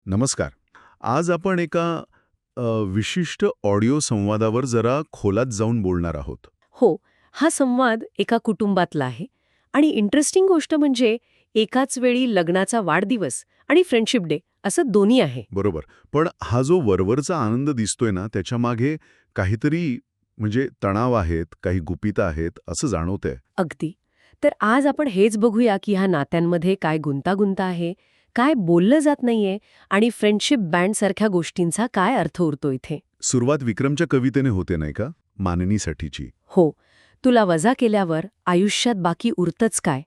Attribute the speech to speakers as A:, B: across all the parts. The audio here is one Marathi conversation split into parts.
A: नमस्कार. आज आपण एका अ, विशिष्ट ऑडिओ संवादावर जरा खोलात जाऊन बोलणार आहोत.
B: हो, हा संवाद एका कुटुंबातला आहे आणि इंटरेस्टिंग गोष्ट म्हणजे एकाच वेळी लग्नाचा वाढदिवस आणि फ्रेंडशिप डे असं दोन्ही आहे.
A: बरोबर. पण हा जो वरवरचा आनंद दिसतोय ना, त्याच्या मागे काहीतरी म्हणजे तणाव आहेत, काही गुपितं आहेत, असं जाणवतंय.
B: अगदी. तर आज आपण हेच बघूया की ह्या नात्यांमध्ये काय गुंतागुंत आहे, काय बोललं जात नाहीये आणि फ्रेंडशिप बँडसारख्या गोष्टींचा काय अर्थ उरतो इथे.
A: सुरुवात विक्रमच्या कवितेने होते नाही का? माननीसाठीची.
B: हो, तुला वजा केल्यावर आयुष्यात बाकी उरतंच काय?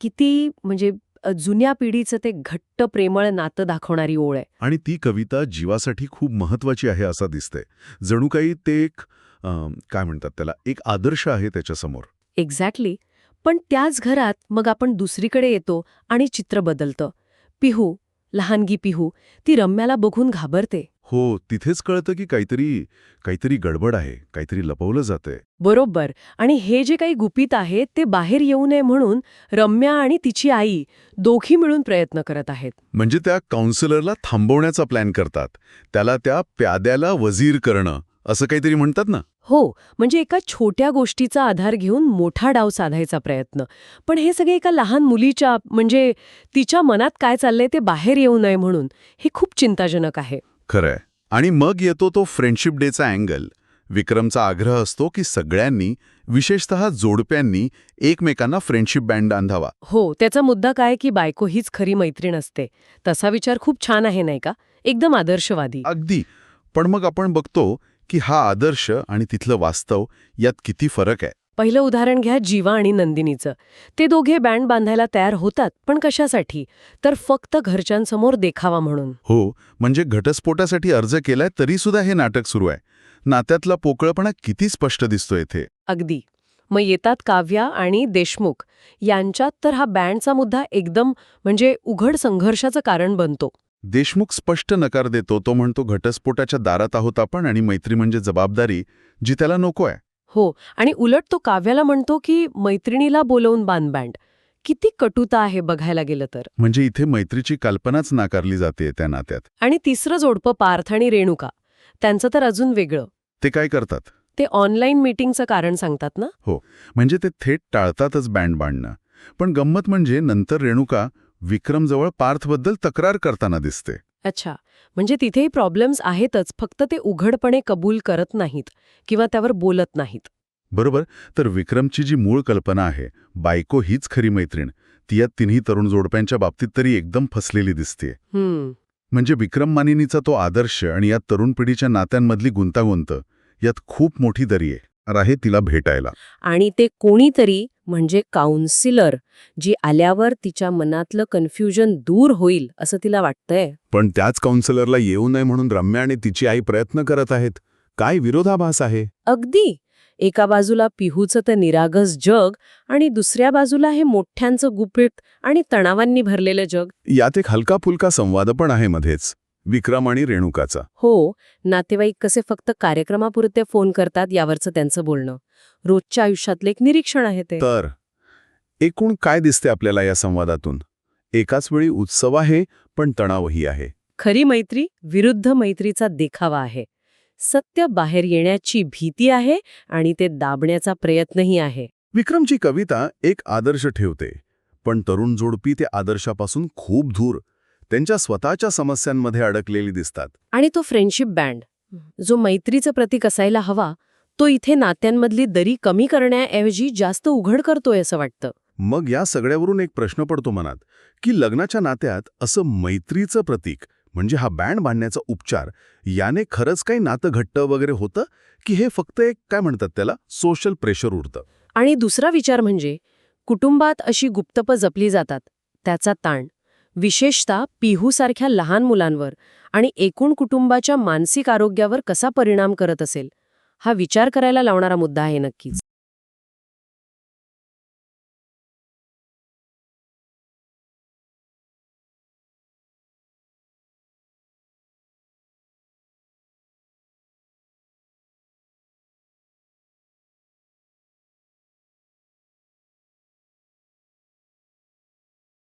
B: किती म्हणजे जुन्या पिढीचं ते घट्ट प्रेमळ नातं दाखवणारी ओळ आहे.
A: आणि ती कविता जीवासाठी खूप महत्वाची आहे असं दिसतंय. जणू काही ते एक काय म्हणतात त्याला, एक आदर्श आहे त्याच्यासमोर.
B: एक्झॅक्टली. पण त्याच घरात मग आपण दुसरीकडे येतो आणि चित्र बदलतं. पिहू, लहानगी पिहू, ती रम्याला बघून घाबरते.
A: हो, तिथेच कळतं की काहीतरी काहीतरी गडबड आहे, काहीतरी लपवलं जातंय.
B: बरोबर. आणि हे जे काही गुपित आहे ते बाहेर येऊ नये म्हणून रम्या आणि तिची आई दोघी मिळून प्रयत्न करत आहेत.
A: म्हणजे त्या काउन्सिलरला थांबवण्याचा प्लॅन करतात. त्याला त्या प्याद्याला वजीर करणं, असं काहीतरी म्हणतात ना?
B: हो, म्हणजे एका छोट्या गोष्टीचा आधार घेऊन मोठा डाव साधायचा प्रयत्न. पण हे सगळे एका लहान मुलीच्या म्हणजे तिच्या मनात काय चाललंय ते बाहेर येऊ नये म्हणून हे खूप चिंताजनक आहे.
A: खरंय. आणि मग येतो तो फ्रेंडशिप डेचा अँगल. विक्रमचा आग्रह असतो की सगळ्यांनी, विशेषतः जोडप्यांनी, एकमेकांना फ्रेंडशिप बँड बांधावा.
B: हो, त्याचा मुद्दा काय की बायको हीच खरी मैत्रीण असते. तसा विचार खूप छान आहे नाही का? एकदम आदर्शवादी.
A: अगदी. पण मग आपण बघतो की हा आदर्श आणि तिथलं वास्तव यात किती फरक आहे.
B: पहिलं उदाहरण घ्या जीवा आणि नंदिनीचं. ते दोघे बँड बांधायला तयार होतात, पण कशासाठी? तर फक्त घरच्यांसमोर देखावा म्हणून.
A: हो, म्हणजे घटस्फोटासाठी अर्ज केलाय तरी सुद्धा हे नाटक सुरू आहे. नात्यातला पोकळपणा किती स्पष्ट दिसतो इथे.
B: अगदी. मग येतात काव्या आणि देशमुख. यांच्यात तर हा बँडचा मुद्दा एकदम म्हणजे उघड संघर्षाचं कारण बनतो.
A: देशमुख स्पष्ट नकार देतो. तो म्हणतो घटस्फोटाच्या दारात आहोत आपण आणि मैत्री म्हणजे जबाबदारी, जी त्याला नको आहे.
B: हो, आणि उलट तो काव्याला म्हणतो की मैत्रिणीला बोलवून बांध बँड. किती कटुता आहे बघायला गेलं तर.
A: म्हणजे इथे मैत्रीची कल्पनाच नाकारली जाते त्या नात्यात.
B: आणि तिसरं जोडपं पार्थ आणि रेणुका. त्यांचं तर अजून वेगळं.
A: ते काय करतात?
B: ते ऑनलाईन मीटिंगचं कारण सांगतात ना?
A: हो, म्हणजे ते थेट टाळतातच बँड बांधणं. पण गंमत म्हणजे नंतर रेणुका विक्रमजवळ पार्थबद्दल तक्रार करताना दिसते.
B: अच्छा, म्हणजे तिथेही प्रॉब्लेम्स आहेतच, फक्त ते उघडपणे कबूल करत नाहीत किंवा त्यावर बोलत नाहीत.
A: बरोबर. तर विक्रमची जी मूळ कल्पना आहे, बायको हीच खरी मैत्रीण, ती या तिन्ही तरुण जोडप्यांच्या बाबतीत तरी एकदम फसलेली दिसते. म्हणजे विक्रम मानिनीचा तो आदर्श आणि या तरुण पिढीच्या नात्यांमधली गुंतागुंत यात खूप मोठी दरी आहे तिला भेटायला.
B: आणि ते कोणीतरी म्हणजे काउन्सिलर जी आल्यावर तिच्या मनातलं कन्फ्युजन दूर होईल असं तिला वाटतंय.
A: पण त्याच काउन्सिलरला येऊ नये म्हणून रम्या आणि तिची आई प्रयत्न करत आहेत. काय विरोधाभास आहे.
B: अगदी. एका बाजूला पिहूचं ते निरागस जग आणि दुसऱ्या बाजूला हे मोठ्यांचं गुपित आणि तणावांनी भरलेलं जग.
A: यात एक हलका फुलका संवाद पण आहे मध्येच, विक्रम आणि रेणुकाचा.
B: हो, नातेवाईक कसे फक्त कार्यक्रमापुरते फोन करतात यावरचं त्यांचं बोलणं. रोजच्या आयुष्यातलं एक निरीक्षण आहे ते.
A: तर एकूण काय दिसते आपल्याला या संवादातून? एकाच वेळी उत्सव आहे, पण तणावही आहे.
B: खरी मैत्री विरुद्ध मैत्रीचा देखावा आहे. सत्य बाहेर येण्याची भीती आहे आणि ते दाबण्याचा प्रयत्नही आहे.
A: विक्रमची कविता एक आदर्श ठेवते, पण तरुण जोडपी ते आदर्शापासून खूप दूर, त्यांच्या स्वतःच्या समस्यांमध्ये अडकलेली दिसतात.
B: आणि तो फ्रेंडशिप बँड जो मैत्रीचं प्रतीक असायला हवा, तो इथे नात्यांमधली दरी कमी करण्याऐवजी जास्त उघड करतोय असं वाटतं.
A: मग या सगळ्यावरून एक प्रश्न पडतो मनात, की लग्नाच्या नात्यात असं मैत्रीचं प्रतीक म्हणजे हा बँड बांधण्याचा उपचार, याने खरंच काही नातं घट्ट वगैरे होतं, की हे फक्त एक काय म्हणतात त्याला सोशल प्रेशर उरतं?
B: आणि दुसरा विचार म्हणजे कुटुंबात अशी गुप्तपं जपली जातात, त्याचा ताण विशेषतः पिहूसारख्या लहान मुलांवर आणि एकूण कुटुंबाच्या मानसिक आरोग्यावर कसा परिणाम करत असेल, हा विचार करायला लावणारा मुद्दा आहे नक्कीच.